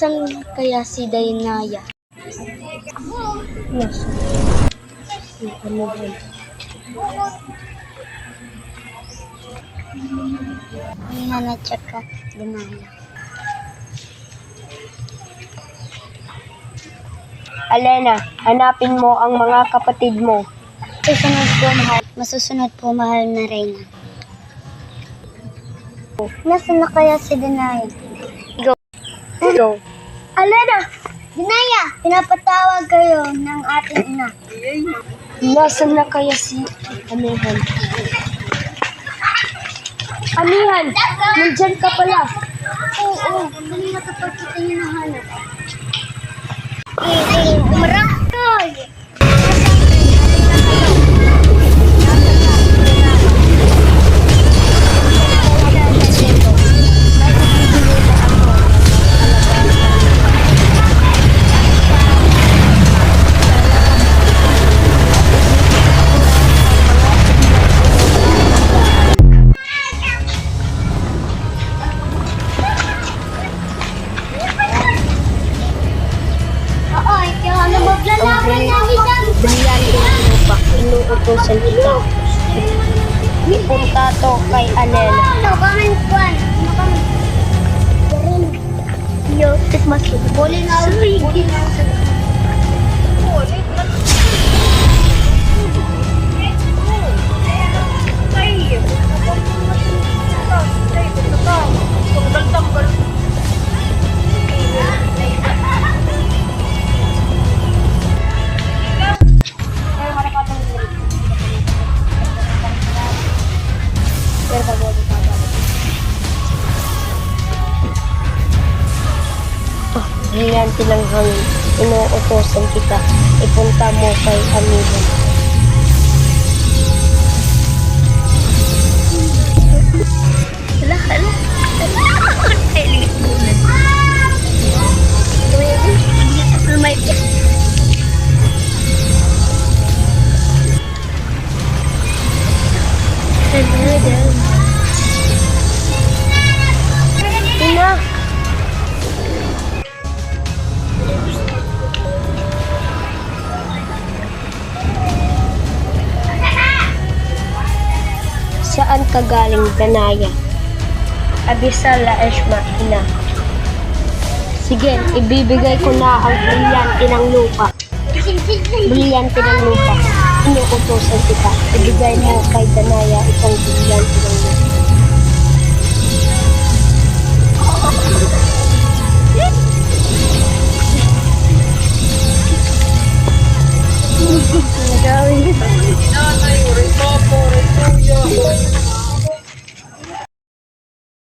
Nasaan kaya si Dainaya? Nasaan? Ano ba? Dainaya tsaka Dainaya. Alena, hanapin mo ang mga kapatid mo. Susunod po, mahal. Masusunod po, mahal na Reyna. Nasaan na kaya si Dainaya? Go. Alena! Dainaya! Pinapatawag kayo ng ating ina. Nasaan na kaya si Amihan? Amihan, nandyan ka pala. Oo, kanina kapag kita niyo nahanap. Umarakay! Oo, ikaw ano maglalaban namin dyan? Bilyan din mo pa, inuutosan kita. Ipunta to kay Alena. Ano kami kwan? Ano kami? Yo, tit masuk. Boleh na sige. Bilyan ng hangin, inuutosan kita. Ipunta mo kay Amihan. Hala, hala. Ay, liit bulan. May Ina! Saan ka galing, Dainaya? Abisal la Eshma, ina. Sige, ibibigay ko na ang brilyante ng lupa. Brilyante ng lupa. Inuutosan kita. Ibigay mo kay Dainaya itong brilyante ng